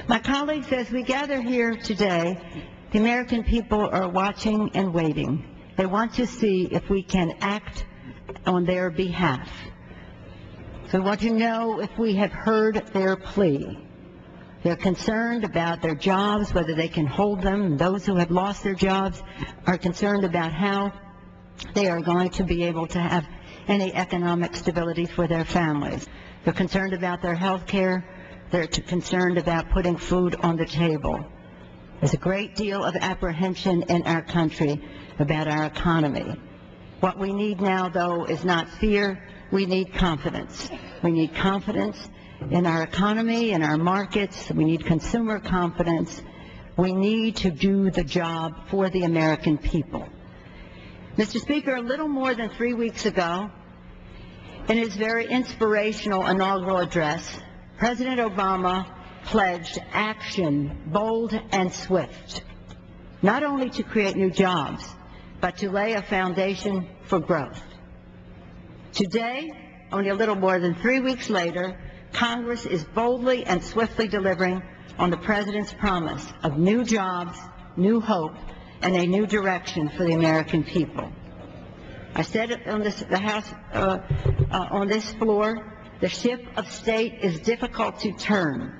My colleagues, as we gather here today, the American people are watching and waiting. They want to see if we can act on their behalf. So we want to know if we have heard their plea. They're concerned about their jobs, whether they can hold them. And those who have lost their jobs are concerned about how they are going to be able to have any economic stability for their families. They're concerned about their health care. They're concerned about putting food on the table. There's a great deal of apprehension in our country about our economy. What we need now, though, is not fear. We need confidence. We need confidence in our economy, in our markets. We need consumer confidence. We need to do the job for the American people. Mr. Speaker, a little more than 3 weeks ago, in his very inspirational inaugural address, President Obama pledged action, bold and swift, not only to create new jobs, but to lay a foundation for growth. Today, only a little more than 3 weeks later, Congress is boldly and swiftly delivering on the President's promise of new jobs, new hope, and a new direction for the American people. I said it on this floor, the ship of state is difficult to turn,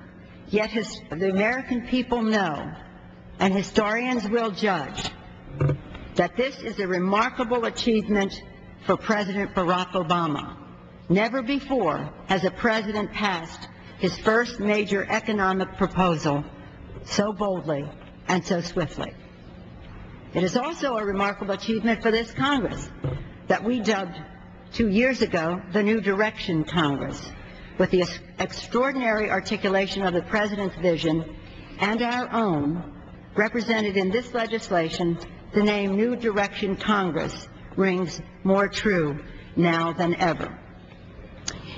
yet the American people know, and historians will judge, that this is a remarkable achievement for President Barack Obama. Never before has a president passed his first major economic proposal so boldly and so swiftly. It is also a remarkable achievement for this Congress that we dubbed 2 years ago the New Direction Congress, with the extraordinary articulation of the President's vision and our own represented in this legislation. The name New Direction Congress rings more true now than ever.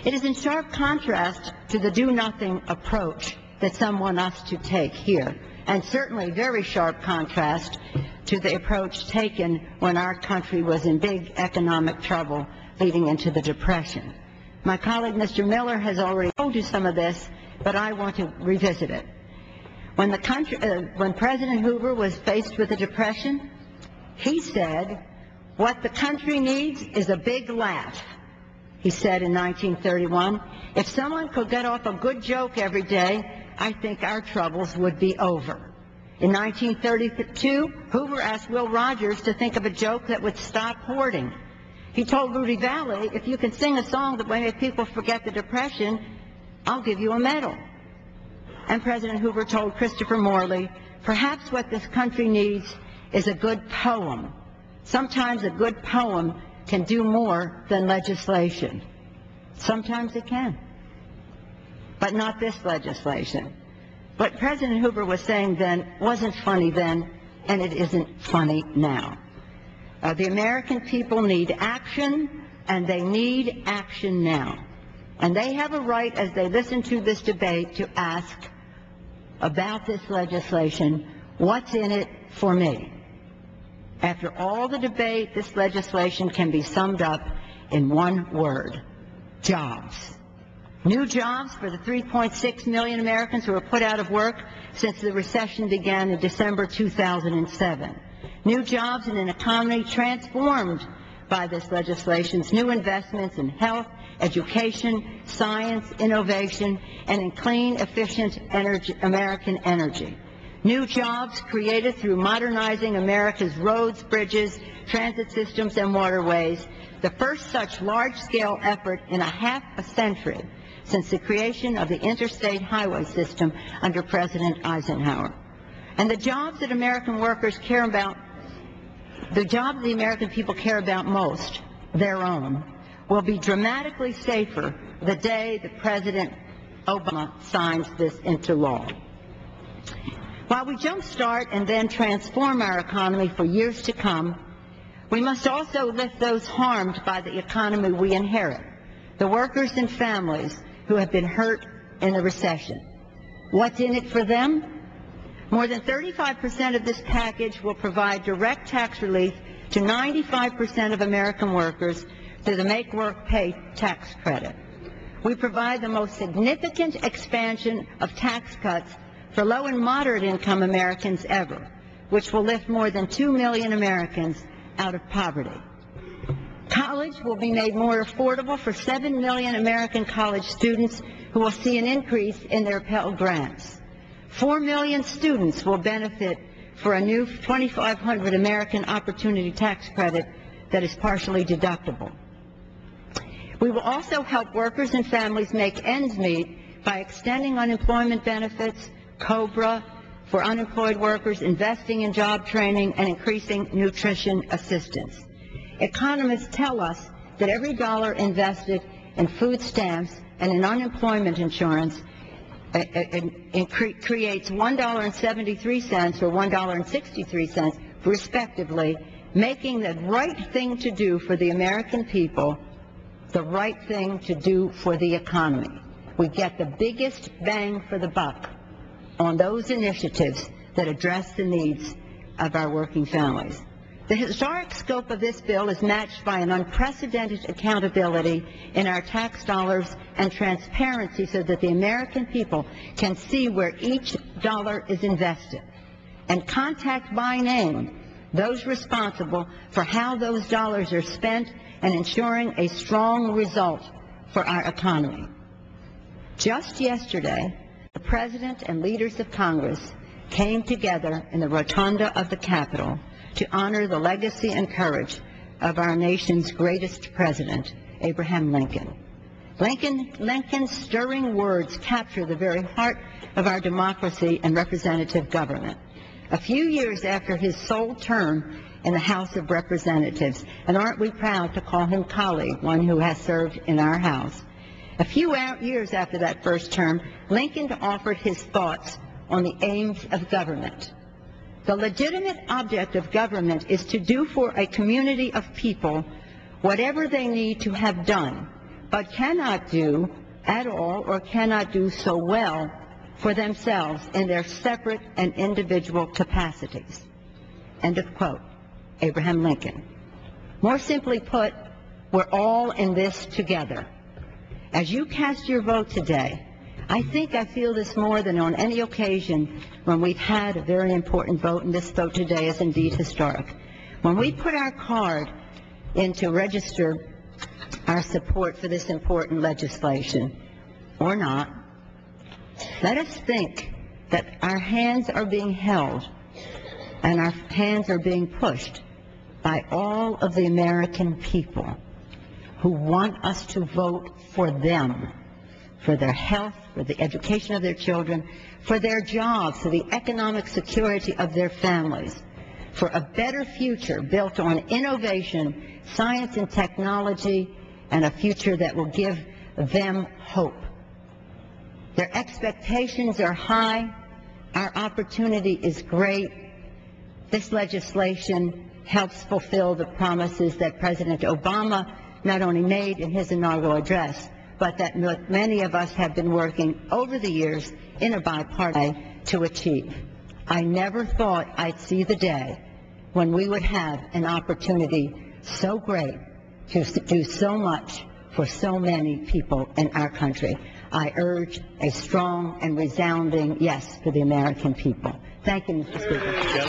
It is in sharp contrast to the do-nothing approach that some want us to take here, and certainly very sharp contrast to the approach taken when our country was in big economic trouble leading into the Depression. My colleague, Mr. Miller, has already told you some of this, but I want to revisit it. When President Hoover was faced with the Depression, he said, "What the country needs is a big laugh." He said in 1931, "If someone could get off a good joke every day, I think our troubles would be over." In 1932, Hoover asked Will Rogers to think of a joke that would stop hoarding. He told Rudy Valley, "If you can sing a song that will make people forget the Depression, I'll give you a medal." And President Hoover told Christopher Morley, "Perhaps what this country needs is a good poem. Sometimes a good poem can do more than legislation." Sometimes it can, but not this legislation. What President Hoover was saying then wasn't funny then, and it isn't funny now. The American people need action, and they need action now. And they have a right, as they listen to this debate, to ask about this legislation, what's in it for me? After all the debate, this legislation can be summed up in one word: jobs. New jobs for the 3.6 million Americans who were put out of work since the recession began in December 2007. New jobs in an economy transformed by this legislation's new investments in health, education, science, innovation, and in clean, efficient American energy. New jobs created through modernizing America's roads, bridges, transit systems, and waterways, the first such large-scale effort in half a century since the creation of the interstate highway system under President Eisenhower. And the jobs that American workers care about, the jobs the American people care about most, their own, will be dramatically safer the day that President Obama signs this into law. While we jumpstart and then transform our economy for years to come, we must also lift those harmed by the economy we inherit, the workers and families who have been hurt in the recession. What's in it for them? More than 35% of this package will provide direct tax relief to 95% of American workers through the Make Work Pay tax credit. We provide the most significant expansion of tax cuts for low and moderate income Americans ever, which will lift more than 2 million Americans out of poverty. College will be made more affordable for 7 million American college students who will see an increase in their Pell Grants. 4 million students will benefit for a new $2,500 American Opportunity Tax Credit that is partially deductible. We will also help workers and families make ends meet by extending unemployment benefits, COBRA for unemployed workers, investing in job training, and increasing nutrition assistance. Economists tell us that every dollar invested in food stamps and in unemployment insurance creates $1.73 or $1.63, respectively, making the right thing to do for the American people, the right thing to do for the economy. We get the biggest bang for the buck on those initiatives that address the needs of our working families. The historic scope of this bill is matched by an unprecedented accountability in our tax dollars and transparency so that the American people can see where each dollar is invested and contact by name those responsible for how those dollars are spent and ensuring a strong result for our economy. Just yesterday, the President and leaders of Congress came together in the rotunda of the Capitol to honor the legacy and courage of our nation's greatest president, Abraham Lincoln. Lincoln's stirring words capture the very heart of our democracy and representative government. A few years after his sole term in the House of Representatives, and aren't we proud to call him colleague, one who has served in our House, a few years after that first term, Lincoln offered his thoughts on the aims of government. The legitimate object of government is to do for a community of people whatever they need to have done, but cannot do at all or cannot do so well for themselves in their separate and individual capacities. End of quote. Abraham Lincoln. More simply put, we're all in this together. As you cast your vote today, I think I feel this more than on any occasion when we've had a very important vote, and this vote today is indeed historic. When we put our card in to register our support for this important legislation, or not, let us think that our hands are being held and our hands are being pushed by all of the American people who want us to vote for them, for their health, for the education of their children, for their jobs, for the economic security of their families, for a better future built on innovation, science and technology, and a future that will give them hope. Their expectations are high. Our opportunity is great. This legislation helps fulfill the promises that President Obama not only made in his inaugural address, but that many of us have been working over the years in a bipartisan way to achieve. I never thought I'd see the day when we would have an opportunity so great to do so much for so many people in our country. I urge a strong and resounding yes for the American people. Thank you, Mr. Speaker.